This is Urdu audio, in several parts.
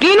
3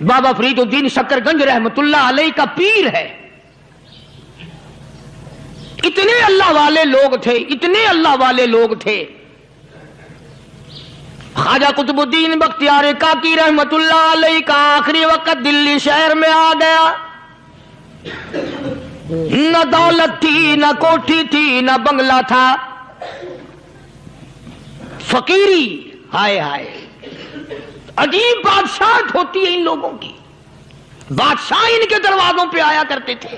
بابا فرید الدین شکرگنج رحمت اللہ علیہ کا پیر ہے. اتنے اللہ والے لوگ تھے، اتنے اللہ والے لوگ تھے. خواجہ قطب الدین بختیار کاکی رحمت اللہ علیہ کا آخری وقت دلی شہر میں آ گیا. نہ دولت تھی، نہ کوٹھی تھی، نہ بنگلہ تھا، فقیری. ہائے ہائے، عجیب بادشاہت ہوتی ہے ان لوگوں کی. بادشاہ ان کے دروازوں پہ آیا کرتے تھے.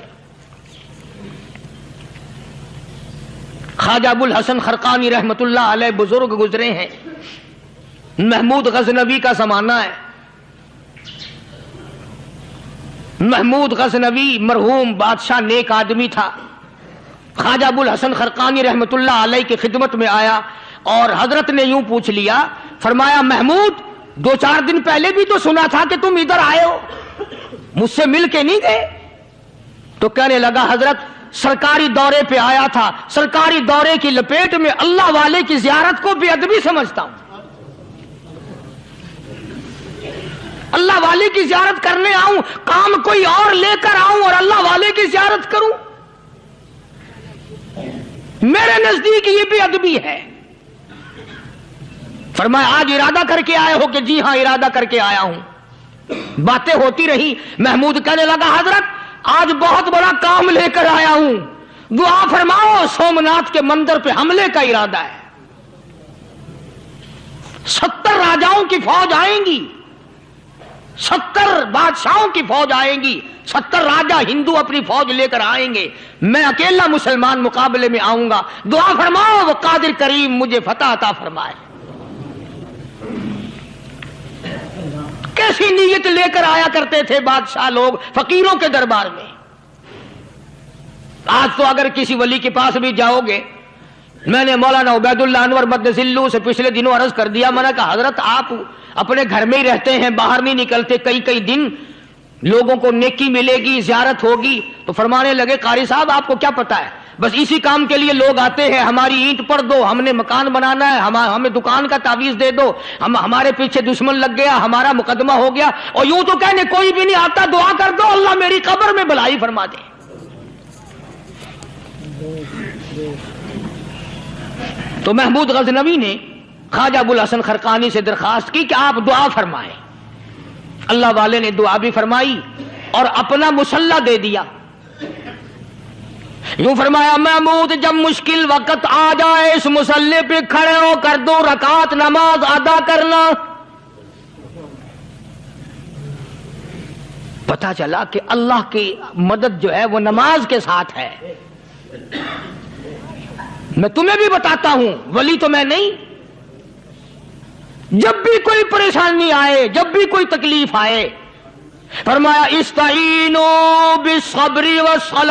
خواجہ ابو الحسن خرقانی رحمت اللہ علیہ بزرگ گزرے ہیں. محمود غزنوی کا زمانہ ہے. محمود غزنوی مرحوم بادشاہ نیک آدمی تھا. خواجہ ابو الحسن خرقانی رحمت اللہ علیہ کی خدمت میں آیا اور حضرت نے یوں پوچھ لیا، فرمایا محمود 2-4 دن پہلے بھی تو سنا تھا کہ تم ادھر آئے ہو، مجھ سے مل کے نہیں گئے؟ تو کہنے لگا حضرت سرکاری دورے پہ آیا تھا، سرکاری دورے کی لپیٹ میں اللہ والے کی زیارت کو بے ادبی سمجھتا ہوں. اللہ والے کی زیارت کرنے آؤں، کام کوئی اور لے کر آؤں اور اللہ والے کی زیارت کروں؟ میرے نزدیک یہ بے ادبی ہے. فرمایا آج ارادہ کر کے آئے ہو؟ کہ جی ہاں ارادہ کر کے آیا ہوں. باتیں ہوتی رہی. محمود کہنے لگا حضرت آج بہت بڑا کام لے کر آیا ہوں، دعا فرماؤ. سومناتھ کے مندر پہ حملے کا ارادہ ہے. 70 راجاؤں کی فوج آئیں گی، 70 بادشاہوں کی فوج آئیں گی، 70 راجا ہندو اپنی فوج لے کر آئیں گے. میں اکیلا مسلمان مقابلے میں آؤں گا. دعا فرماؤ وہ قادر کریم مجھے فتح عطا فرمائے. کیسی نیت لے کر آیا کرتے تھے بادشاہ لوگ فقیروں کے دربار میں. آج تو اگر کسی ولی کے پاس بھی جاؤ گے، میں نے مولانا عبید اللہ انور مدذلو سے پچھلے دنوں عرض کر دیا، میں نے کہا حضرت آپ اپنے گھر میں ہی رہتے ہیں، باہر نہیں نکلتے، کئی دن لوگوں کو نیکی ملے گی، زیارت ہوگی. تو فرمانے لگے قاری صاحب آپ کو کیا پتا ہے، بس اسی کام کے لیے لوگ آتے ہیں. ہماری اینٹ پڑ دو، ہم نے مکان بنانا ہے، ہمیں دکان کا تعویذ دے دو، ہمارے پیچھے دشمن لگ گیا، ہمارا مقدمہ ہو گیا. اور یوں تو کہنے کوئی بھی نہیں آتا، دعا کر دو اللہ میری قبر میں بھلائی فرما دے. تو محمود غزنوی نے خواجہ ابو الحسن خرقانی سے درخواست کی کہ آپ دعا فرمائیں. اللہ والے نے دعا بھی فرمائی اور اپنا مسلح دے دیا. یوں فرمایا محمود جب مشکل وقت آ جائے اس مسلح پہ کھڑے ہو کر 2 رکعت نماز ادا کرنا. پتا چلا کہ اللہ کی مدد جو ہے وہ نماز کے ساتھ ہے. میں تمہیں بھی بتاتا ہوں، ولی تو میں نہیں. جب بھی کوئی پریشانی آئے، جب بھی کوئی تکلیف آئے، فرمایا استعینوا بالصبر والصلاۃ،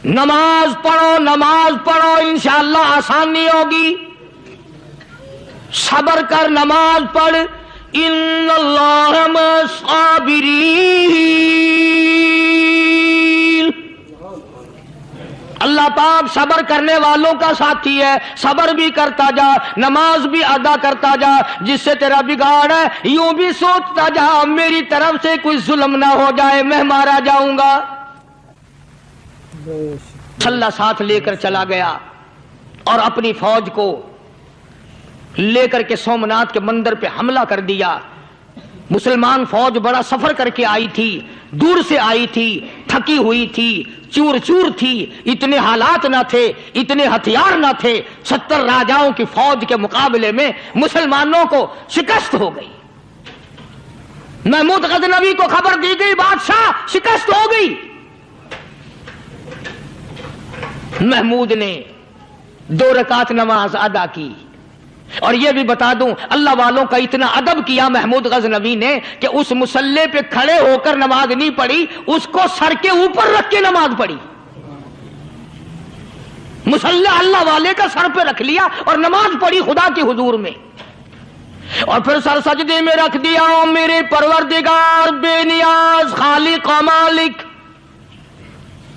نماز پڑھو انشاءاللہ آسانی ہوگی. صبر کر، نماز پڑھ. ان اللہ مع الصابرین، اللہ پاک صبر کرنے والوں کا ساتھی ہے. صبر بھی کرتا جا، نماز بھی ادا کرتا جا. جس سے تیرا بگاڑ ہے یوں بھی سوچتا جا میری طرف سے کوئی ظلم نہ ہو جائے، میں مارا جاؤں گا. چھلا ساتھ لے کر چلا گیا اور اپنی فوج کو لے کر کے سومناتھ کے مندر پہ حملہ کر دیا. مسلمان فوج بڑا سفر کر کے آئی تھی، دور سے آئی تھی، تھکی ہوئی تھی، چور چور تھی. اتنے حالات نہ تھے، اتنے ہتھیار نہ تھے. 70 راجاؤں کی فوج کے مقابلے میں مسلمانوں کو شکست ہو گئی. محمود غزنوی کو خبر دی گئی بادشاہ شکست ہو گئی. محمود نے 2 رکعت نماز ادا کی. اور یہ بھی بتا دوں اللہ والوں کا اتنا ادب کیا محمود غزنوی نے کہ اس مسلح پہ کھڑے ہو کر نماز نہیں پڑھی، اس کو سر کے اوپر رکھ کے نماز پڑھی. مسلح اللہ والے کا سر پہ رکھ لیا اور نماز پڑھی خدا کے حضور میں. اور پھر سر سجدے میں رکھ دیا. میرے پروردگار بے نیاز خالق و مالک،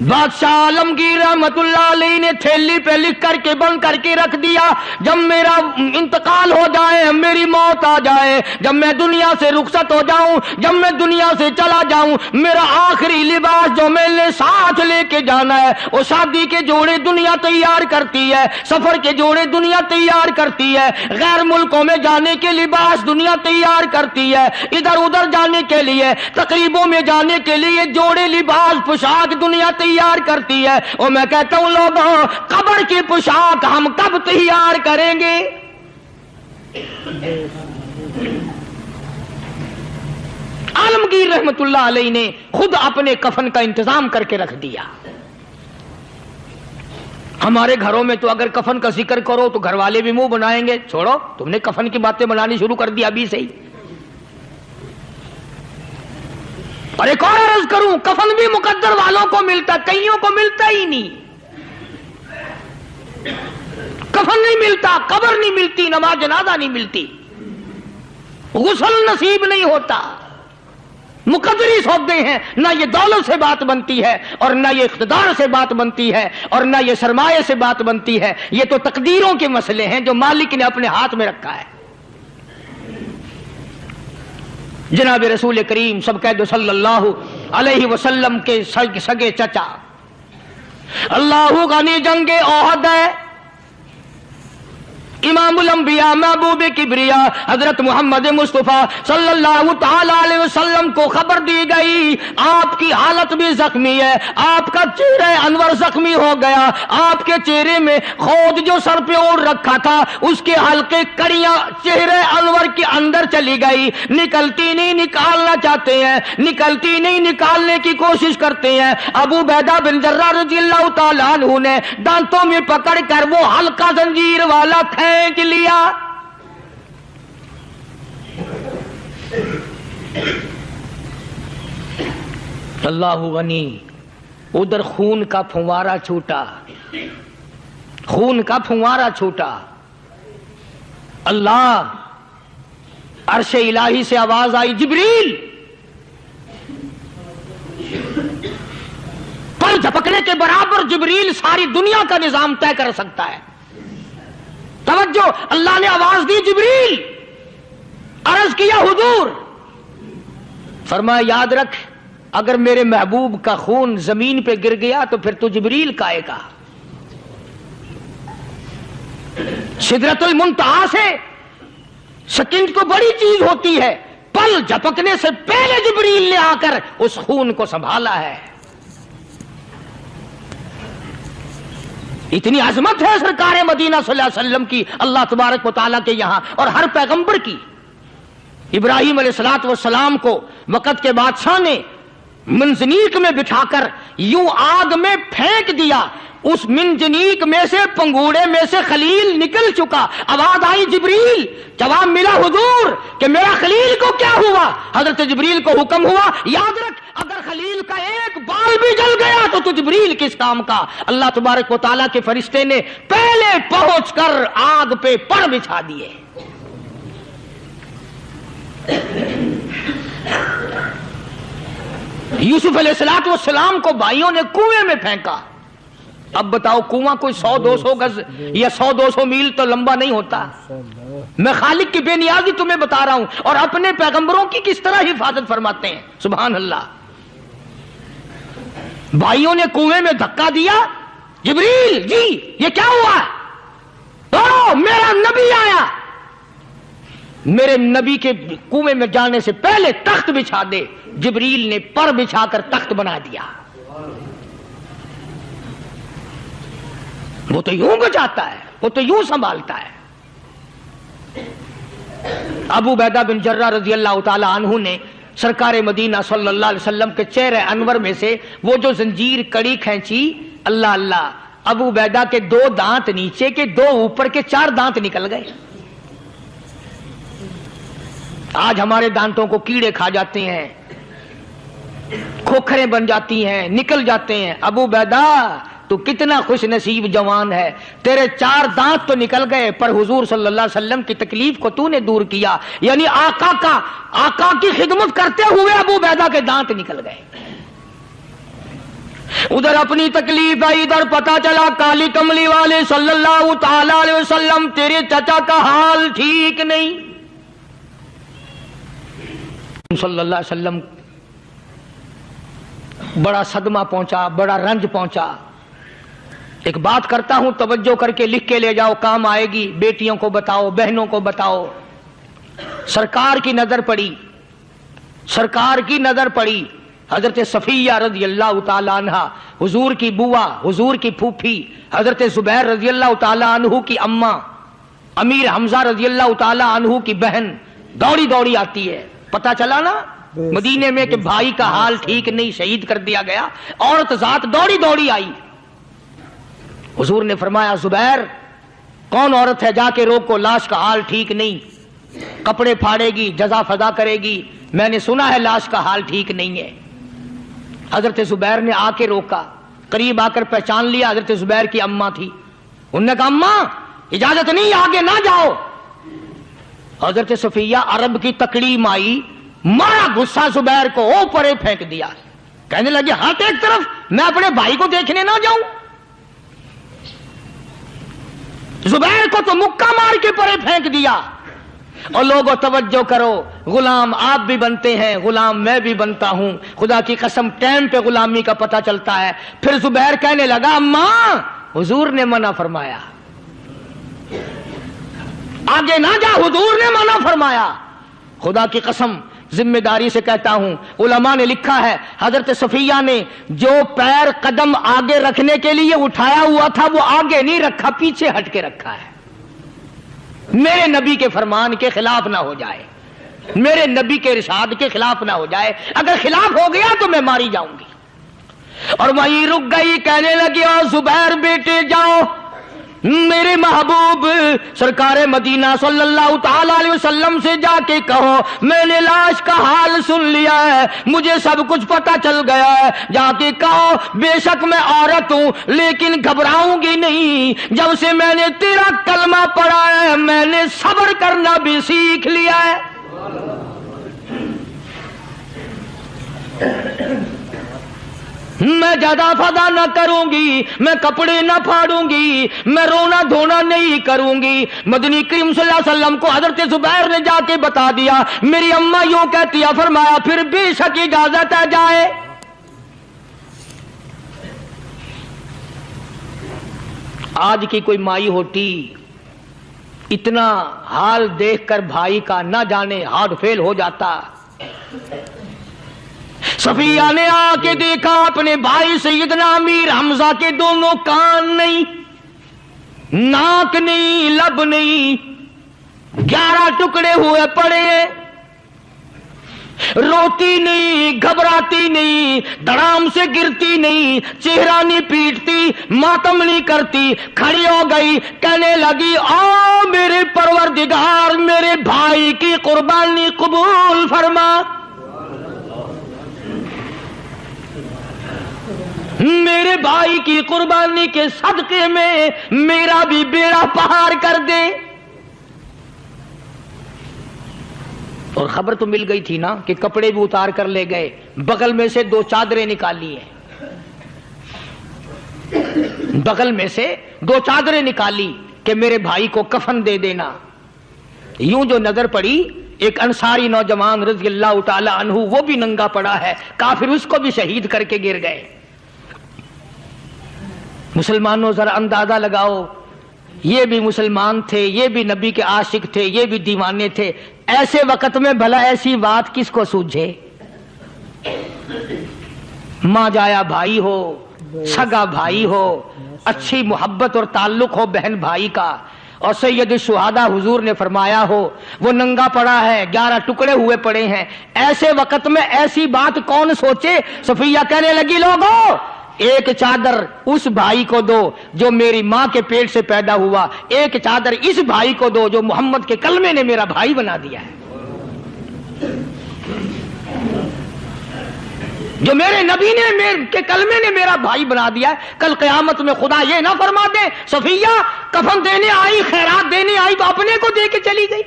بادشاہ عالمگیر رحمت اللہ علیہ نے تھیلی پہ لکھ کر کے بند کر کے رکھ دیا، جب میرا انتقال ہو جائے، میری موت آ جائے، جب میں دنیا سے رخصت ہو جاؤں، جب میں دنیا سے چلا جاؤں، میرا آخری لباس جو میں نے ساتھ لے کے جانا ہے، وہ شادی کے جوڑے دنیا تیار کرتی ہے، سفر کے جوڑے دنیا تیار کرتی ہے، غیر ملکوں میں جانے کے لباس دنیا تیار کرتی ہے، ادھر ادھر جانے کے لیے، تقریبوں میں جانے کے لیے جوڑے لباس پوشاک دنیا تیار کرتی ہے۔ اور میں کہتا ہوں لوگوں، قبر کی پوشاک ہم کب تیار کریں گے؟ عالمگیر رحمت اللہ علیہ نے خود اپنے کفن کا انتظام کر کے رکھ دیا۔ ہمارے گھروں میں تو اگر کفن کا ذکر کرو تو گھر والے بھی منہ بنائیں گے، چھوڑو تم نے کفن کی باتیں بنانی شروع کر دی ابھی سے ہی۔ اور ایک اور عرض کروں، کفن بھی مقدر والوں کو ملتا، کئیوں کو ملتا ہی نہیں۔ کفن نہیں ملتا، قبر نہیں ملتی، نماز جنازہ نہیں ملتی، غسل نصیب نہیں ہوتا۔ مقدری سودے ہیں، نہ یہ دولت سے بات بنتی ہے، اور نہ یہ اقتدار سے بات بنتی ہے، اور نہ یہ سرمایہ سے بات بنتی ہے، یہ تو تقدیروں کے مسئلے ہیں جو مالک نے اپنے ہاتھ میں رکھا ہے۔ جناب رسول کریم سب قید صلی اللہ علیہ وسلم کے سگے چچا، اللہ غنی جنگ احد ہے، امام الانبیاء محبوب کبریا حضرت محمد مصطفیٰ صلی اللہ تعالی علیہ وسلم کو خبر دی گئی، آپ کی حالت بھی زخمی ہے، آپ کا چہرہ انور زخمی ہو گیا، آپ کے چہرے میں خود جو سر پہ اوڑھ رکھا تھا اس کے حلقے کڑیاں چہرے انور کے اندر چلی گئی، نکلتی نہیں، نکالنا چاہتے ہیں، نکلتی نہیں، نکالنے کی کوشش کرتے ہیں۔ ابو عبیدہ بن جراح رضی اللہ تعالیٰ عنہ نے دانتوں میں پکڑ کر وہ حلقہ زنجیر والا پھینک لیا۔ اللہ غنی، ادھر خون کا پھوارا چھوٹا، خون کا پھوارا چھوٹا، اللہ عرش الہی سے آواز آئی، جبریل، پر جھپکنے کے برابر جبریل ساری دنیا کا نظام طے کر سکتا ہے۔ توجہ، اللہ نے آواز دی، جبریل، عرض کیا حضور، فرمایا یاد رکھ اگر میرے محبوب کا خون زمین پہ گر گیا تو پھر تو جبریل کا آئے گا۔ سدرۃ المنتہا سے سیکنڈ تو بڑی چیز ہوتی ہے، پل جھپکنے سے پہلے جبریل نے آ کر اس خون کو سنبھالا ہے۔ اتنی عظمت ہے سرکار مدینہ صلی اللہ علیہ وسلم کی اللہ تبارک و تعالیٰ کے یہاں، اور ہر پیغمبر کی۔ ابراہیم علیہ الصلوۃ والسلام کو وقت کے بادشاہ نے منجنیق میں بٹھا کر یوں آگ میں پھینک دیا، اس منجنیق میں سے، پنگوڑے میں سے خلیل نکل چکا، آواز آئی جبریل، جواب ملا حضور کہ میرا خلیل کو کیا ہوا؟ حضرت جبریل کو حکم ہوا، یاد رکھ اگر خلیل کا ایک بال بھی جل گیا تو جبریل کس کام کا؟ اللہ تبارک و تعالیٰ کے فرشتے نے پہلے پہنچ کر آگ پہ پر بچھا دیے۔ یوسف علیہ السلام کو بھائیوں نے کنویں میں پھینکا۔ اب بتاؤ کنواں کوئی 100-200 گز یا 100-200 میل تو لمبا نہیں ہوتا۔ میں خالق کی بے نیازی تمہیں بتا رہا ہوں، اور اپنے پیغمبروں کی کس طرح حفاظت فرماتے ہیں، سبحان اللہ۔ بھائیوں نے کنویں میں دھکا دیا، جبریل جی یہ کیا ہوا؟ او میرا نبی آیا، میرے نبی کے کنویں میں جانے سے پہلے تخت بچھا دے۔ جبریل نے پر بچھا کر تخت بنا دیا۔ وہ تو یوں بچاتا ہے، وہ تو یوں سنبھالتا ہے۔ ابو عبیدہ بن جراح رضی اللہ تعالی عنہ نے سرکار مدینہ صلی اللہ علیہ وسلم کے چہرے انور میں سے وہ جو زنجیر کڑی کھینچی، اللہ اللہ، ابو عبیدہ کے 2 دانت نیچے کے، 2 اوپر کے، 4 دانت نکل گئے۔ آج ہمارے دانتوں کو کیڑے کھا جاتے ہیں، کھوکھریں بن جاتی ہیں، نکل جاتے ہیں۔ ابو عبیدہ تو کتنا خوش نصیب جوان ہے، تیرے 4 دانت تو نکل گئے، پر حضور صلی اللہ علیہ وسلم کی تکلیف کو تو نے دور کیا، یعنی آقا کی خدمت کرتے ہوئے ابو عبیدہ کے دانت نکل گئے۔ ادھر اپنی تکلیف ہے، ادھر پتا چلا کالی کملی والے صلی اللہ تعالی علیہ وسلم تیرے چچا کا حال ٹھیک نہیں. صلی اللہ علیہ وسلم بڑا صدمہ پہنچا، بڑا رنج پہنچا. ایک بات کرتا ہوں، توجہ کر کے لکھ کے لے جاؤ، کام آئے گی. بیٹیوں کو بتاؤ، بہنوں کو بتاؤ. سرکار کی نظر پڑی، سرکار کی نظر پڑی. حضرت صفیہ رضی اللہ تعالی عنہ، حضور کی بوا، حضور کی پھوپھی، حضرت زبیر رضی اللہ تعالی عنہ کی اماں، امیر حمزہ رضی اللہ تعالی عنہ کی بہن دوڑی دوڑی آتی ہے. پتا چلا نا مدینے میں کہ بھائی کا حال ٹھیک نہیں، شہید کر دیا گیا. عورت ذات دوڑی دوڑی آئی. حضور نے فرمایا زبیر کون عورت ہے، جا کے روکو، لاش کا حال ٹھیک نہیں، کپڑے پھاڑے گی، جزا فضا کرے گی، میں نے سنا ہے لاش کا حال ٹھیک نہیں ہے. حضرت زبیر نے آ کے روکا، قریب آ کر پہچان لیا حضرت زبیر کی اماں تھی. انہوں نے کہا اماں اجازت نہیں، آگے نہ جاؤ. حضرت صفیہ عرب کی تکڑی مائی، مارا غصہ زبیر کو، اوپر پھینک دیا. کہنے لگے ہاتھ ایک طرف، میں اپنے بھائی کو دیکھنے نہ جاؤں. زبیر کو تو مکہ مار کے پرے پھینک دیا. اور لوگوں توجہ کرو، غلام آپ بھی بنتے ہیں، غلام میں بھی بنتا ہوں. خدا کی قسم ٹائم پہ غلامی کا پتہ چلتا ہے. پھر زبیر کہنے لگا اماں حضور نے منع فرمایا، آگے نہ جا، حضور نے منع فرمایا. خدا کی قسم ذمہ داری سے کہتا ہوں، علماء نے لکھا ہے حضرت صفیہ نے جو پیر قدم آگے رکھنے کے لیے اٹھایا ہوا تھا وہ آگے نہیں رکھا، پیچھے ہٹ کے رکھا ہے. میرے نبی کے فرمان کے خلاف نہ ہو جائے، میرے نبی کے ارشاد کے خلاف نہ ہو جائے. اگر خلاف ہو گیا تو میں ماری جاؤں گی. اور وہیں رک گئی. کہنے لگی او زبیر بیٹے جاؤ، میرے محبوب سرکار مدینہ صلی اللہ تعالی علیہ وسلم سے جا کے کہو میں نے لاش کا حال سن لیا ہے، مجھے سب کچھ پتا چل گیا ہے. جا کے کہو بے شک میں عورت ہوں لیکن گھبراؤں گی نہیں. جب سے میں نے تیرا کلمہ پڑھا ہے میں نے صبر کرنا بھی سیکھ لیا ہے. میں جدا فدا نہ کروں گی، میں کپڑے نہ پھاڑوں گی، میں رونا دھونا نہیں کروں گی. مدنی کریم صلی اللہ علیہ وسلم کو حضرت زبیر نے جا کے بتا دیا. میری اماں یوں کہتی ہے، فرمایا پھر بے شک اجازت ہے جائے. آج کی کوئی مائی ہوتی اتنا حال دیکھ کر بھائی کا نہ جانے ہارٹ فیل ہو جاتا. صفیہ نے آ کے دیکھا اپنے بھائی سیدنا امیر حمزہ کے دونوں کان نہیں، ناک نہیں، لب نہیں، 11 ٹکڑے ہوئے پڑے ہیں. روتی نہیں، گھبراتی نہیں، دڑام سے گرتی نہیں، چہرہ نہیں پیٹتی، ماتم نہیں کرتی. کھڑی ہو گئی، کہنے لگی آ میرے پروردگار میرے بھائی کی قربانی قبول فرما، میرے بھائی کی قربانی کے صدقے میں میرا بھی بیڑا پہاڑ کر دے. اور خبر تو مل گئی تھی نا کہ کپڑے بھی اتار کر لے گئے. بغل میں سے 2 چادریں نکالی ہیں، بغل میں سے 2 چادریں نکالی کہ میرے بھائی کو کفن دے دینا. یوں جو نظر پڑی ایک انصاری نوجوان رضی اللہ تعالی عنہ، وہ بھی ننگا پڑا ہے، کافر اس کو بھی شہید کر کے گر گئے. مسلمانوں ذرا اندازہ لگاؤ، یہ بھی مسلمان تھے، یہ بھی نبی کے عاشق تھے، یہ بھی دیوانے تھے. ایسے وقت میں بھلا ایسی بات کس کو سوجھے؟ ماں جایا بھائی ہو، سگا بھائی ہو، اچھی محبت اور تعلق ہو بہن بھائی کا، اور سید الشہداء حضور نے فرمایا ہو وہ ننگا پڑا ہے، 11 ٹکڑے ہوئے پڑے ہیں. ایسے وقت میں ایسی بات کون سوچے؟ صفیہ کہنے لگی لوگو ایک چادر اس بھائی کو دو جو میری ماں کے پیٹ سے پیدا ہوا، ایک چادر اس بھائی کو دو جو محمد کے کلمے نے میرا بھائی بنا دیا ہے، جو میرے نبی نے کے کلمے نے میرا بھائی بنا دیا ہے. کل قیامت میں خدا یہ نہ فرما دے صفیہ کفن دینے آئی، خیرات دینے آئی تو اپنے کو دے کے چلی گئی.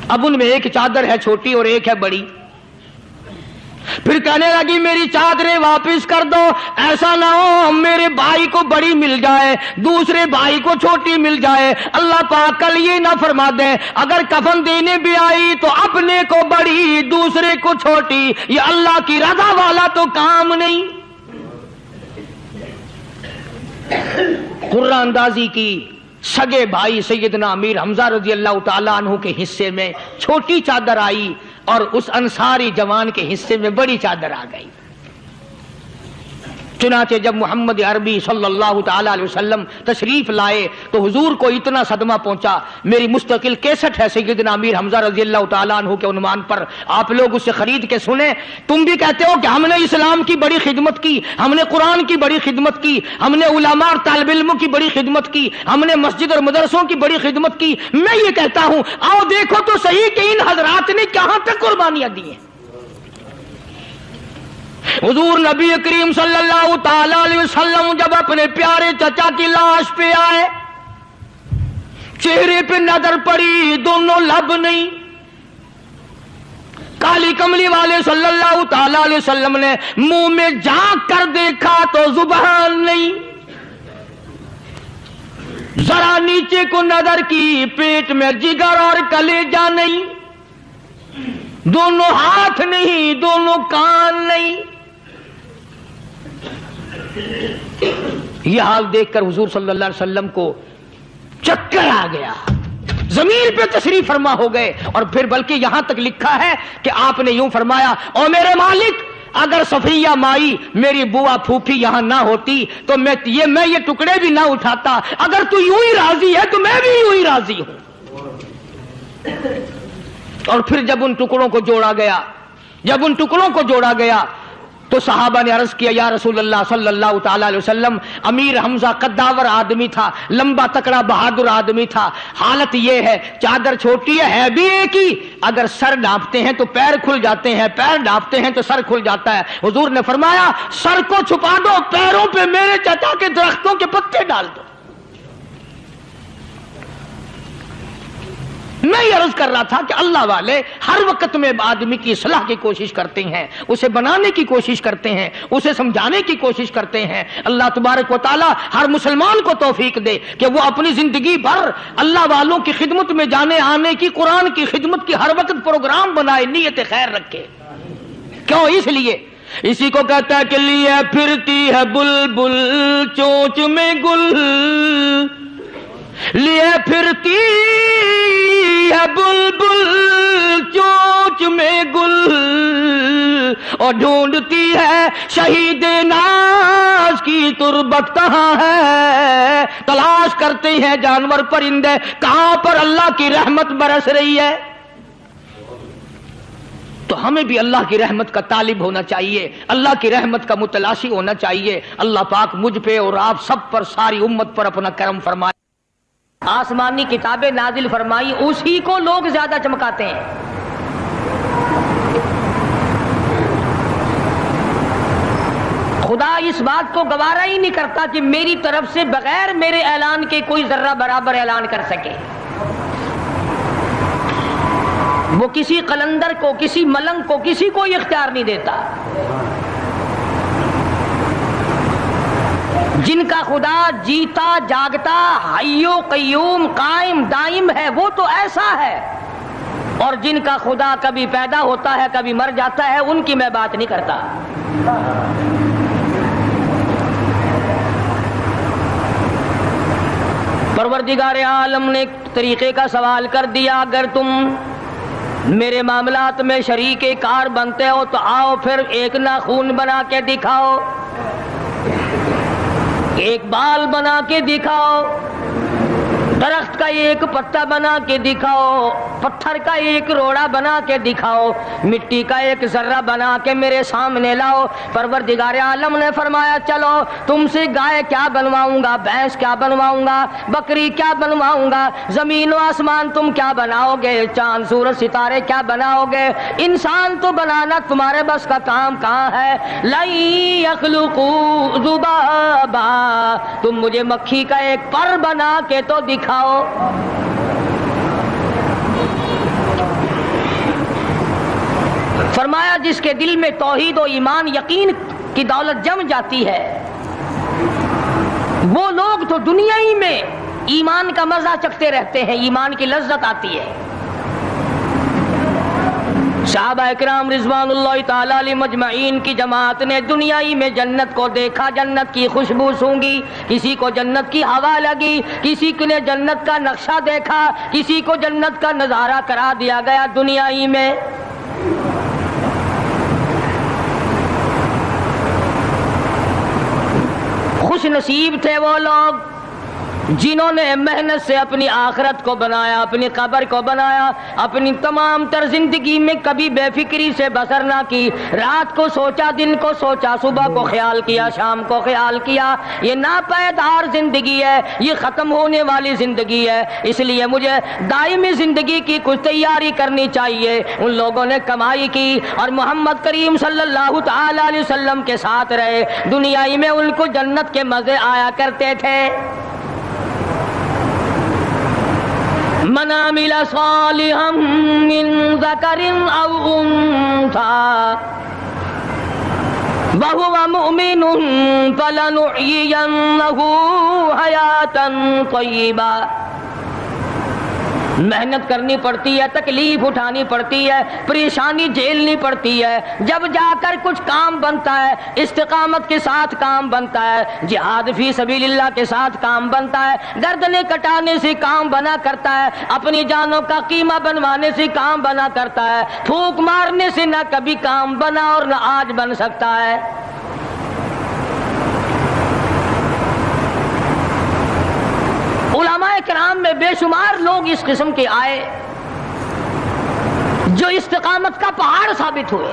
اب ان میں ایک چادر ہے چھوٹی اور ایک ہے بڑی. پھر کہنے لگی میری چادریں واپس کر دو، ایسا نہ ہو میرے بھائی کو بڑی مل جائے دوسرے بھائی کو چھوٹی مل جائے، اللہ پاک کل یہ نہ فرما دے اگر کفن دینے بھی آئی تو اپنے کو بڑی دوسرے کو چھوٹی، یہ اللہ کی رضا والا تو کام نہیں۔ قرآن اندازی کی، سگے بھائی سیدنا امیر حمزہ رضی اللہ تعالیٰ عنہ کے حصے میں چھوٹی چادر آئی اور اس انصاری جوان کے حصے میں بڑی چادر آ گئی۔ چنانچہ جب محمد عربی صلی اللہ تعالی علیہ وسلم تشریف لائے تو حضور کو اتنا صدمہ پہنچا، میری مستقل کیسٹ ہے سیدنا امیر حمزہ رضی اللہ تعالیٰ عنہ کے عنوان پر، آپ لوگ اسے خرید کے سنیں۔ تم بھی کہتے ہو کہ ہم نے اسلام کی بڑی خدمت کی، ہم نے قرآن کی بڑی خدمت کی، ہم نے علماء اور طالب علموں کی بڑی خدمت کی، ہم نے مسجد اور مدرسوں کی بڑی خدمت کی۔ میں یہ کہتا ہوں آؤ دیکھو تو صحیح کہ ان حضرات نے کہاں تک قربانیاں دی ہیں۔ حضور نبی کریم صلی اللہ تعالی علیہ وسلم جب اپنے پیارے چچا کی لاش پہ آئے، چہرے پہ نظر پڑی دونوں لب نہیں، کالی کملی والے صلی اللہ تعالی علیہ وسلم نے منہ میں جھانک کر دیکھا تو زبان نہیں، ذرا نیچے کو نظر کی پیٹ میں جگر اور کلیجہ نہیں، دونوں ہاتھ نہیں دونوں کان نہیں۔ یہ حال دیکھ کر حضور صلی اللہ علیہ وسلم کو چکر آ گیا، زمین پہ تشریف فرما ہو گئے، اور پھر بلکہ یہاں تک لکھا ہے کہ آپ نے یوں فرمایا او میرے مالک اگر صفیہ مائی میری بوا پھوپھی یہاں نہ ہوتی تو میں یہ ٹکڑے بھی نہ اٹھاتا، اگر تو یوں ہی راضی ہے تو میں بھی یوں ہی راضی ہوں۔ اور پھر جب ان ٹکڑوں کو جوڑا گیا تو صحابہ نے عرض کیا یا رسول اللہ صلی اللہ تعالی علیہ وسلم، امیر حمزہ قداور آدمی تھا، لمبا تکڑا بہادر آدمی تھا، حالت یہ ہے چادر چھوٹی ہے بھی ایک ہی، اگر سر ڈھانپتے ہیں تو پیر کھل جاتے ہیں، پیر ڈھانپتے ہیں تو سر کھل جاتا ہے۔ حضور نے فرمایا سر کو چھپا دو، پیروں پہ میرے چچا کے درختوں کے پتے ڈال دو۔ میں یہ عرض کر رہا تھا کہ اللہ والے ہر وقت میں آدمی کی اصلاح کی کوشش کرتے ہیں، اسے بنانے کی کوشش کرتے ہیں، اسے سمجھانے کی کوشش کرتے ہیں۔ اللہ تبارک و تعالی ہر مسلمان کو توفیق دے کہ وہ اپنی زندگی بھر اللہ والوں کی خدمت میں جانے آنے کی، قرآن کی خدمت کی ہر وقت پروگرام بنائے، نیت خیر رکھے۔ کیوں؟ اس لیے اسی کو کہتا ہے کہ لیے پھرتی ہے بلبل چونچ میں گل، لیے پھرتی ہے بلبل چونچ میں گل، اور ڈھونڈتی ہے شہید ناز کی تربت کہاں ہے، تلاش کرتے ہیں جانور پرندے کہاں پر اللہ کی رحمت برس رہی ہے۔ تو ہمیں بھی اللہ کی رحمت کا طالب ہونا چاہیے، اللہ کی رحمت کا متلاشی ہونا چاہیے۔ اللہ پاک مجھ پہ اور آپ سب پر، ساری امت پر اپنا کرم فرمائے۔ آسمانی کتابیں نازل فرمائی، اسی کو لوگ زیادہ چمکاتے ہیں۔ خدا اس بات کو گوارا ہی نہیں کرتا کہ میری طرف سے بغیر میرے اعلان کے کوئی ذرہ برابر اعلان کر سکے۔ وہ کسی قلندر کو، کسی ملنگ کو، کسی کو اختیار نہیں دیتا۔ جن کا خدا جیتا جاگتا حی و قیوم قائم دائم ہے وہ تو ایسا ہے، اور جن کا خدا کبھی پیدا ہوتا ہے کبھی مر جاتا ہے ان کی میں بات نہیں کرتا۔ پروردگار عالم نے ایک طریقے کا سوال کر دیا، اگر تم میرے معاملات میں شریک کار بنتے ہو تو آؤ پھر ایک ناخون بنا کے دکھاؤ، ایک بال بنا کے دکھاؤ، درخت کا ایک پتا بنا کے دکھاؤ، پتھر کا ایک روڑا بنا کے دکھاؤ، مٹی کا ایک ذرہ بنا کے میرے سامنے لاؤ۔ پروردگار عالم نے فرمایا چلو تم سے گائے کیا بنواؤں گا، بھینس کیا بنواؤں گا، بکری کیا بنواؤں گا، زمین و آسمان تم کیا بناؤ گے، چاند سورج ستارے کیا بناؤ گے، انسان تو بنانا تمہارے بس کا کام کہاں ہے۔ لَن يَخْلُقُوا ذُبَابًا، تم مجھے مکھی کا ایک پر بنا کے تو دکھاؤ۔ فرمایا جس کے دل میں توحید و ایمان یقین کی دولت جم جاتی ہے وہ لوگ تو دنیا ہی میں ایمان کا مزہ چکھتے رہتے ہیں، ایمان کی لذت آتی ہے۔ صحابہ اکرام رضوان اللہ تعالی علیہ مجمعین کی جماعت نے دنیا ہی میں جنت کو دیکھا، جنت کی خوشبو سونگھی، کسی کو جنت کی ہوا لگی، کسی نے جنت کا نقشہ دیکھا، کسی کو جنت کا نظارہ کرا دیا گیا دنیا ہی میں۔ خوش نصیب تھے وہ لوگ جنہوں نے محنت سے اپنی آخرت کو بنایا، اپنی قبر کو بنایا، اپنی تمام تر زندگی میں کبھی بے فکری سے بسر نہ کی، رات کو سوچا، دن کو سوچا، صبح کو خیال کیا، شام کو خیال کیا۔ یہ ناپائیدار زندگی ہے، یہ ختم ہونے والی زندگی ہے، اس لیے مجھے دائمی زندگی کی کچھ تیاری کرنی چاہیے۔ ان لوگوں نے کمائی کی اور محمد کریم صلی اللہ تعالی علیہ وسلم کے ساتھ رہے، دنیا ہی میں ان کو جنت کے مزے آیا کرتے تھے۔ من عمل صالحا من ذکر او انثى وهو مؤمن فلنحيينه حیاتا طیبا۔ محنت کرنی پڑتی ہے، تکلیف اٹھانی پڑتی ہے، پریشانی جھیلنی پڑتی ہے، جب جا کر کچھ کام بنتا ہے، استقامت کے ساتھ کام بنتا ہے، جہاد فی سبیل اللہ کے ساتھ کام بنتا ہے، گردنیں کٹانے سے کام بنا کرتا ہے، اپنی جانوں کا قیمہ بنوانے سے کام بنا کرتا ہے، پھونک مارنے سے نہ کبھی کام بنا اور نہ آج بن سکتا ہے۔ علماء کرام میں بے شمار لوگ اس قسم کے آئے جو استقامت کا پہاڑ ثابت ہوئے۔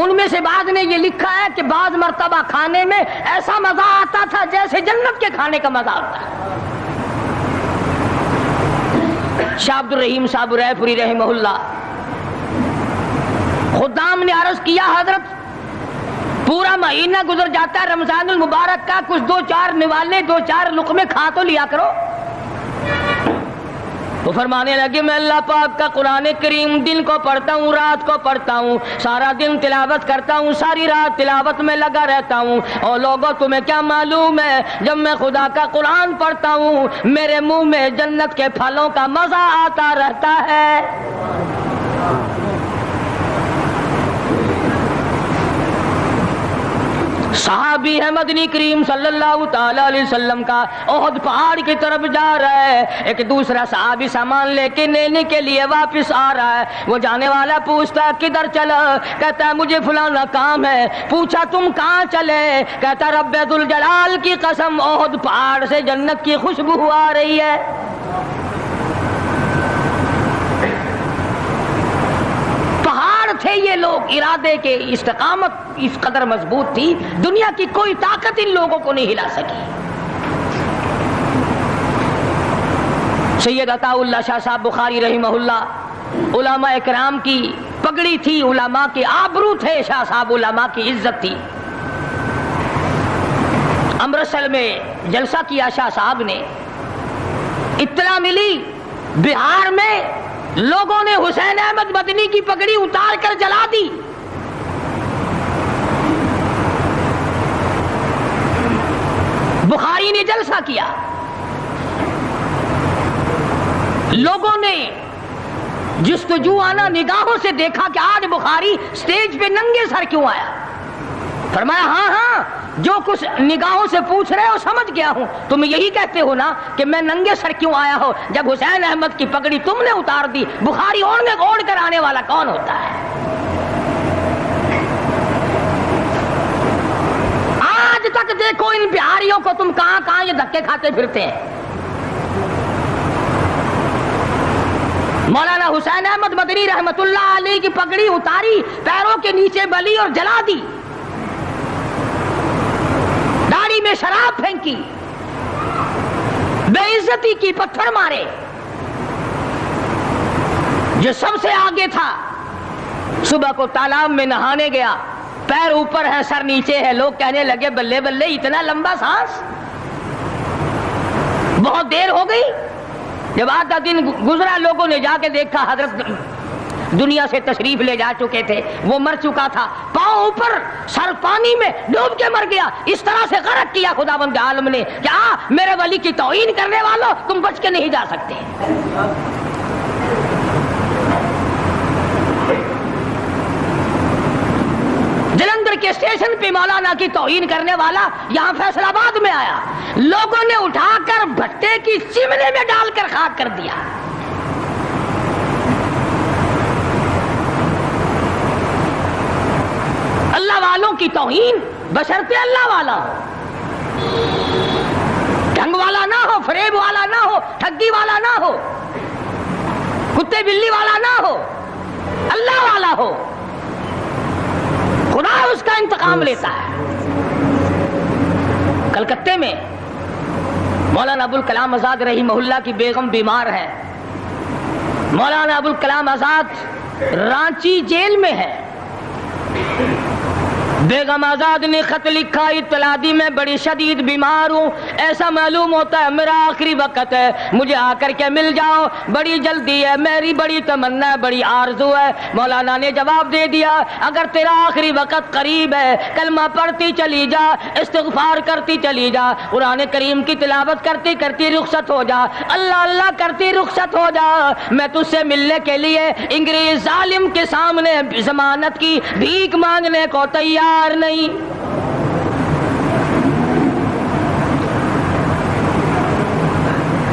ان میں سے بعض نے یہ لکھا ہے کہ بعض مرتبہ کھانے میں ایسا مزہ آتا تھا جیسے جنت کے کھانے کا مزہ آتا ہے۔ شاہ عبد الرحیم صاحب رائے پوری رحمہ اللہ خدام نے عرض کیا حضرت پورا مہینہ گزر جاتا ہے رمضان المبارک کا، کچھ دو چار نوالے، دو چار لقمے کھا تو لیا کرو۔ وہ فرمانے لگے میں اللہ پاک کا قرآن کریم دن کو پڑھتا ہوں، رات کو پڑھتا ہوں، سارا دن تلاوت کرتا ہوں، ساری رات تلاوت میں لگا رہتا ہوں، اور لوگوں تمہیں کیا معلوم ہے جب میں خدا کا قرآن پڑھتا ہوں میرے منہ میں جنت کے پھلوں کا مزہ آتا رہتا ہے۔ صحابی ہے مدنی کریم صلی اللہ تعالی علیہ وسلم کا، احد پہاڑ کی طرف جا رہا ہے، ایک دوسرا صحابی سامان لے کے لینے کے لیے واپس آ رہا ہے، وہ جانے والا پوچھتا کدھر چلا، کہتا ہے مجھے فلانا کام ہے، پوچھا تم کہاں چلے، کہتا رب ذوالجلال کی قسم احد پہاڑ سے جنت کی خوشبو آ رہی ہے۔ تھے یہ لوگ ارادے کے، استقامت اس قدر مضبوط تھی دنیا کی کوئی طاقت ان لوگوں کو نہیں ہلا سکی۔ سید عطا اللہ شاہ صاحب بخاری رحمہ اللہ علماء اکرام کی پگڑی تھی، علماء کے آبرو تھے، شاہ صاحب علماء کی عزت تھی۔ امرتسر میں جلسہ کیا شاہ صاحب نے، اطلاع ملی بہار میں لوگوں نے حسین احمد مدنی کی پگڑی اتار کر جلا دی۔ بخاری نے جلسہ کیا، لوگوں نے جستجوانہ نگاہوں سے دیکھا کہ آج بخاری سٹیج پہ ننگے سر کیوں آیا۔ فرمایا ہاں ہاں جو کچھ نگاہوں سے پوچھ رہے ہو سمجھ گیا ہوں، تم یہی کہتے ہو نا کہ میں ننگے سر کیوں آیا ہو، جب حسین احمد کی پگڑی تم نے اتار دی، بخاری اوڑھ کر آنے والا کون ہوتا ہے؟ آج تک دیکھو ان بہاریوں کو تم کہاں کہاں یہ دھکے کھاتے پھرتے ہیں۔ مولانا حسین احمد مدنی رحمت اللہ علیہ کی پگڑی اتاری، پیروں کے نیچے بلی اور جلا دی، داڑھی میں شراب پھینکی، بے عزتی کی، پتھر مارے۔ جو سب سے آگے تھا صبح کو تالاب میں نہانے گیا، پیر اوپر ہے سر نیچے ہے، لوگ کہنے لگے بلے بلے اتنا لمبا سانس، بہت دیر ہو گئی۔ جب آدھا دن گزرا لوگوں نے جا کے دیکھا حضرت دنیا سے تشریف لے جا چکے تھے، وہ مر چکا تھا، پاؤں اوپر سر پانی میں ڈوب کے مر گیا، اس طرح سے غرق کیا خداوند عالم نے کہ میرے ولی کی توہین کرنے والوں تم بچ کے نہیں جا سکتے۔ جلندھر کے اسٹیشن پہ مولانا کی توہین کرنے والا یہاں فیصل آباد میں آیا، لوگوں نے اٹھا کر بھٹے کی چمنے میں ڈال کر خاک کر دیا۔ اللہ والوں کی توہین بشرطے اللہ والا ہو، ڈھنگ والا نہ ہو، فریب والا نہ ہو، ٹھگی والا نہ ہو، کتے بلی والا نہ ہو، اللہ والا ہو، خدا اس کا انتقام لیتا ہے۔ کلکتے میں مولانا ابوالکلام آزاد رحمہ اللہ کی بیگم بیمار ہے، مولانا ابوالکلام آزاد رانچی جیل میں ہے، بیگم آزاد نے خط لکھا، اطلاع دی میں بڑی شدید بیمار ہوں، ایسا معلوم ہوتا ہے میرا آخری وقت ہے، مجھے آ کر کے مل جاؤ، بڑی جلدی ہے، میری بڑی تمنا ہے، بڑی آرزو ہے۔ مولانا نے جواب دے دیا اگر تیرا آخری وقت قریب ہے کلمہ پڑھتی چلی جا، استغفار کرتی چلی جا، قرآن کریم کی تلاوت کرتی کرتی رخصت ہو جا، اللہ اللہ کرتی رخصت ہو جا، میں تجھ سے ملنے کے لیے انگریز ظالم کے سامنے ضمانت کی بھیک مانگنے کو تیار نہیں۔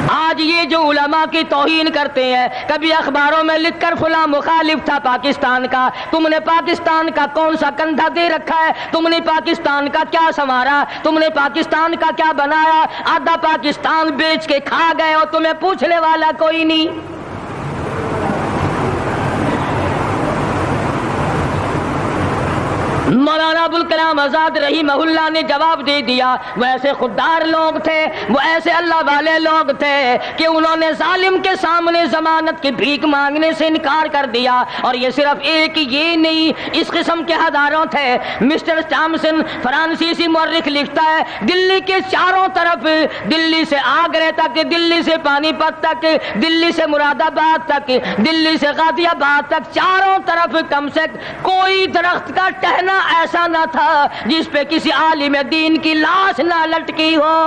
آج یہ جو علماء کی توہین کرتے ہیں، کبھی اخباروں میں لکھ کر فلاں مخالف تھا پاکستان کا، تم نے پاکستان کا کون سا کندھا دے رکھا ہے، تم نے پاکستان کا کیا سنوارا، تم نے پاکستان کا کیا بنایا، آدھا پاکستان بیچ کے کھا گئے اور تمہیں پوچھنے والا کوئی نہیں۔ مولانا ابوالکلام آزاد رحمہ اللہ نے جواب دے دیا، وہ ایسے خوددار لوگ تھے، وہ ایسے اللہ والے لوگ تھے کہ انہوں نے ظالم کے سامنے ضمانت کی بھیک مانگنے سے انکار کر دیا، اور یہ صرف ایک یہ نہیں، اس قسم کے ہزاروں تھے۔ مسٹر ٹامسن فرانسیسی مورخ لکھتا ہے دلی کے چاروں طرف، دلی سے آگرہ تک، دلی سے پانی پت تک، دلی سے مراد آباد تک، دلی سے غازی آباد تک، چاروں طرف کم سے کوئی درخت کا ٹہنا ایسا نہ تھا جس پہ کسی عالم دین کی لاش نہ لٹکی ہو۔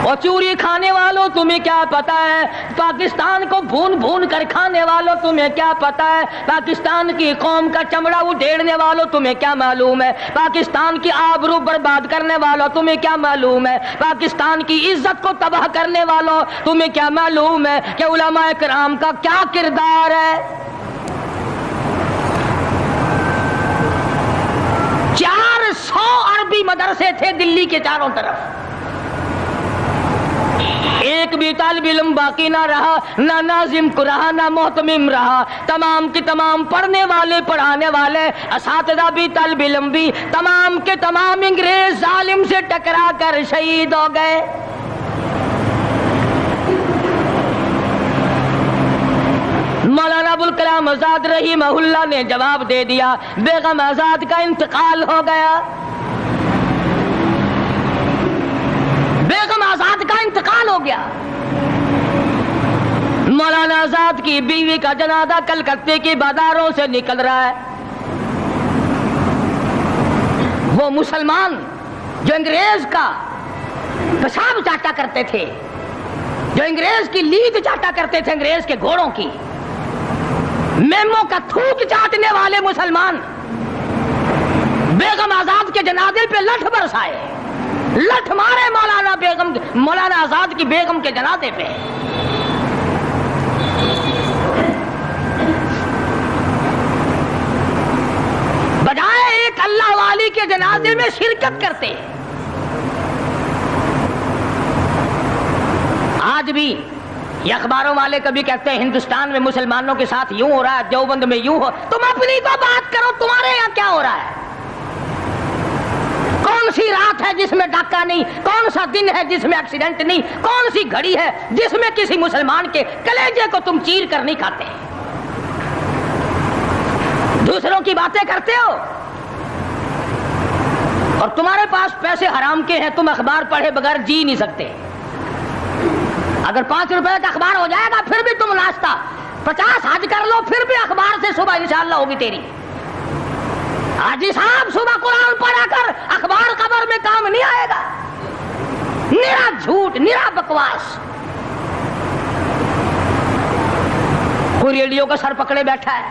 اور چوری کھانے والوں تمہیں کیا پتا ہے، پاکستان کو بھون بھون کر کھانے والوں تمہیں کیا پتا ہے، پاکستان کی قوم کا چمڑا اڈھیڑنے والوں تمہیں کیا معلوم ہے، پاکستان کی آبرو برباد کرنے والوں تمہیں کیا معلوم ہے، پاکستان کی عزت کو تباہ کرنے والوں تمہیں کیا معلوم ہے کہ علماء کرام کا کیا کردار ہے۔ 400 عربی مدرسے تھے دلی کے چاروں طرف، ایک بھی طالب علم باقی نہ رہا، نہ ناظم کو رہا، نہ محتمم رہا، تمام کے تمام پڑھنے والے، پڑھانے والے، اساتذہ بھی، طالب علم بھی، تمام کے تمام انگریز ظالم سے ٹکرا کر شہید ہو گئے۔ مولانا ابوالکلام آزاد رحمہ اللہ نے جواب دے دیا، بیگم آزاد کا انتقال ہو گیا، بیگم آزاد کا انتقال ہو گیا۔ مولانا آزاد کی بیوی کا جنازہ کلکتے کی بازاروں سے نکل رہا ہے۔ وہ مسلمان جو انگریز کا پیشاب چاٹا کرتے تھے، جو انگریز کی لید چاٹا کرتے تھے، انگریز کے گھوڑوں کی، میموں کا تھوک چاٹنے والے مسلمان بیگم آزاد کے جنازے پہ لٹھ برسائے، لٹھ مارے مولانا آزاد کی بیگم کے جنازے پہ۔ بجائے ایک اللہ والی کے جنازے میں شرکت کرتے۔ آج بھی یہ اخباروں والے کبھی کہتے ہیں ہندوستان میں مسلمانوں کے ساتھ یوں ہو رہا ہے، دیوبند میں یوں ہو، تم اپنی تو بات کرو، تمہارے یہاں کیا ہو رہا ہے؟ کون سی رات ہے جس میں ڈاکہ نہیں، کون سا دن ہے جس میں ایکسیڈنٹ نہیں، کون سی گھڑی ہے جس میں کسی مسلمان کے کلیجے کو تم چیر کر نہیں کھاتے؟ دوسروں کی باتیں کرتے ہو اور تمہارے پاس پیسے حرام کے ہیں، تم اخبار پڑھے بغیر جی نہیں سکتے۔ اگر 5 روپے کا اخبار ہو جائے گا پھر بھی تم ناشتہ 50 حج کر لو پھر بھی اخبار سے صبح انشاءاللہ ہوگی تیری. حاجی صاحب صبح قرآن پڑھا کر اخبار قبر میں کام نہیں آئے گا. نرا جھوٹ نرا بکواس. کوئی ریڈیو کا سر پکڑے بیٹھا ہے,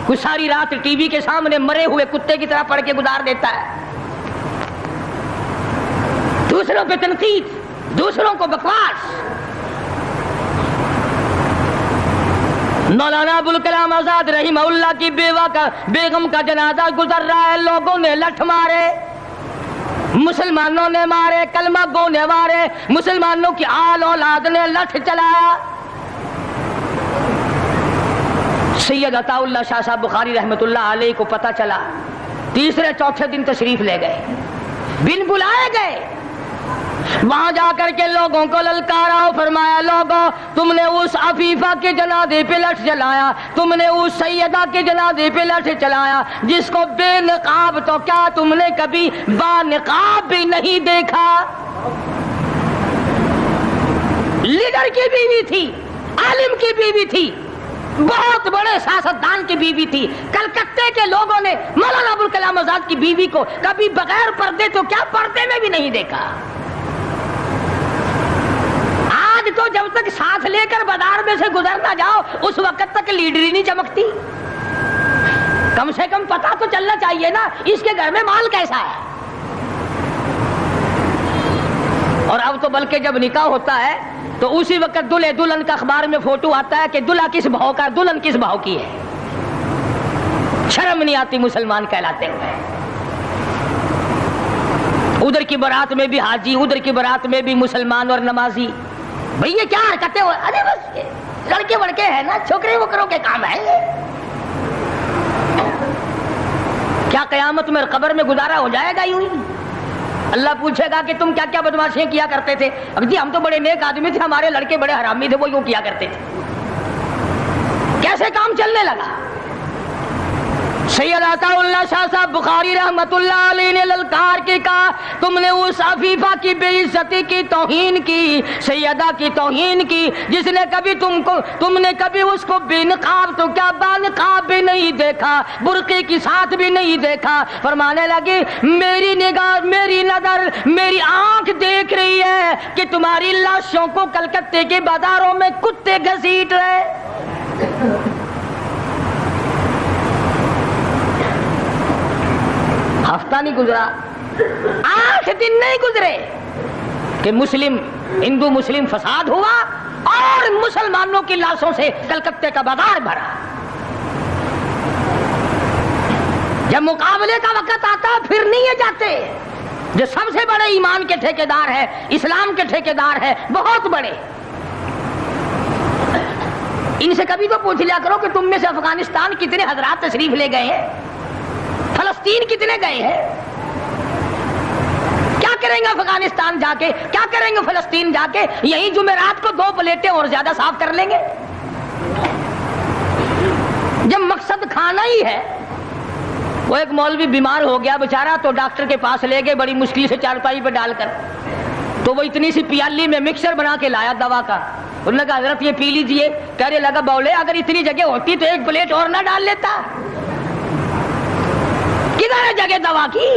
کوئی ساری رات ٹی وی کے سامنے مرے ہوئے کتے کی طرح پڑھ کے گزار دیتا ہے, دوسروں پہ تنقید, دوسروں کو بکواس. مولانا ابوالکلام آزاد رحمہ اللہ کی بیگم کا جنازہ گزر رہا ہے, لوگوں نے لٹھ مارے, مسلمانوں نے مارے, کلمہ گو نے مارے, مسلمانوں کی آل اولاد نے لٹھ چلایا. سید عطا اللہ شاہ صاحب بخاری رحمت اللہ علیہ کو پتہ چلا, تیسرے چوتھے دن تشریف لے گئے, بن بلائے گئے. وہاں جا کر کے لوگوں کو للکارا, فرمایا لوگوں تم نے اس عفیفہ کے جنازے پہ لٹھ چلایا, تم نے اس سیدہ کے جنازے پہ لٹھ چلایا جس کو بے نقاب تو کیا تم نے کبھی با نقاب بھی نہیں دیکھا. لیڈر کی بیوی تھی, عالم کی بیوی تھی, بہت بڑے سیاستدان کی بیوی تھی. کلکتے کے لوگوں نے مولانا ابوالکلام آزاد کی بیوی کو کبھی بغیر پردے تو کیا پردے میں بھی نہیں دیکھا. آج تو جب تک ساتھ لے کر بازار میں سے گزر نہ جاؤ اس وقت تک لیڈری نہیں چمکتی. کم سے کم پتا تو چلنا چاہیے نا اس کے گھر میں مال کیسا ہے. اور اب تو بلکہ جب نکاح ہوتا ہے تو اسی وقت دلہے دلہن کا اخبار میں فوٹو آتا ہے کہ دلہا کس بہو کا, دلہن کس بہو کی ہے. شرم نہیں آتی مسلمان کہلاتے ہوئے. ادھر کی بارات میں بھی حاجی, ادھر کی بارات میں بھی مسلمان اور نمازی. بھئی یہ کیا حرکتیں ہو, ارے بس لڑکے وڑکے ہیں نا, چھوکرے وکروں کے کام ہے یہ. کیا قیامت میں قبر میں گزارا ہو جائے گا یوں ہی. اللہ پوچھے گا کہ تم کیا کیا بدماشیاں کیا کرتے تھے. جی ہم تو بڑے نیک آدمی تھے, ہمارے لڑکے بڑے حرامی تھے, وہ یوں کیا کرتے تھے. کیسے کام چلنے لگا. سید عطا اللہ شاہ صاحب بخاری رحمت اللہ علیہ نے للکار کے کہا تم نے اس عفیفہ کی بے عزتی کی, توہین کی, سیدہ کی توہین کی جس نے کبھی تم نے کبھی اس کو بے نقاب تو کیا با نقاب بھی نہیں دیکھا, برقعے کی ساتھ بھی نہیں دیکھا. فرمانے لگی میری نگاہ, میری نظر, میری آنکھ دیکھ رہی ہے کہ تمہاری لاشوں کو کلکتے کے بازاروں میں کتے گھسیٹ رہے. ہفتہ نہیں گزرا, 8 دن نہیں گزرے کہ ہندو مسلم فساد ہوا اور مسلمانوں کی لاشوں سے کلکتے کا بازار بھرا. جب مقابلے کا وقت آتا پھر نہیں یہ جاتے. جو سب سے بڑے ایمان کے ٹھیکیدار ہے, اسلام کے ٹھیکیدار ہے, بہت بڑے, ان سے کبھی تو پوچھ لیا کرو کہ تم میں سے افغانستان کتنے حضرات تشریف لے گئے ہیں, فلسطین کتنے گئے ہیں, کیا کریں گے افغانستان جا کے, کیا کریں گے فلسطین جا کے. یہی جمعرات کو 2 پلیٹیں اور زیادہ صاف کر لیں گے. جب مقصد کھانا ہی ہے. وہ ایک مولوی بیمار ہو گیا بیچارہ, تو ڈاکٹر کے پاس لے گئے بڑی مشکل سے چارپائی پہ ڈال کر. تو وہ اتنی سی پیالی میں مکسر بنا کے لایا دوا کا. انہوں نے کہا حضرت یہ پی لیجئے. کہنے لگا بولے اگر اتنی جگہ ہوتی تو 1 پلیٹ اور نہ ڈال لیتا. کدھر ہے جگہ دوا کی.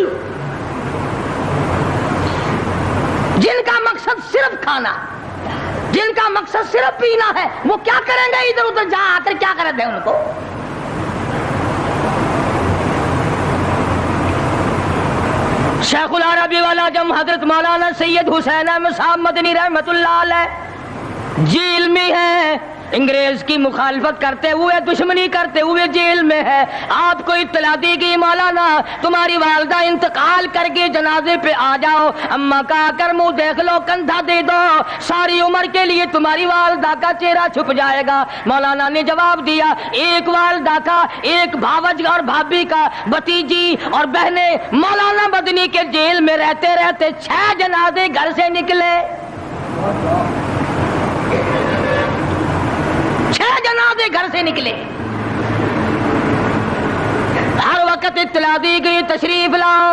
جن کا مقصد صرف کھانا, جن کا مقصد صرف پینا ہے, وہ کیا کریں گے ادھر ادھر جا آ کر, کیا کر دیں ان کو. شیخ العربی والا جم حضرت مولانا سید حسین احمد صاحب مدنی رحمت اللہ علیہ جیل میں ہے, انگریز کی مخالفت کرتے ہوئے, دشمنی کرتے ہوئے جیل میں ہے. آپ کو اطلاع دی گئی مولانا تمہاری والدہ انتقال کر کے جنازے پہ آ جاؤ, اماں کا آ کر منہ دیکھ لو, کندھا دے دو, ساری عمر کے لیے تمہاری والدہ کا چہرہ چھپ جائے گا. مولانا نے جواب دیا ایک والدہ کا, ایک بھاوج اور بھابھی کا, بھتیجی اور بہنیں. مولانا مدنی کے جیل میں رہتے رہتے 6 جنازے گھر سے نکلے. 6 جنازے گھر سے نکلے. ہر وقت اطلاع دی گئی تشریف لاؤ.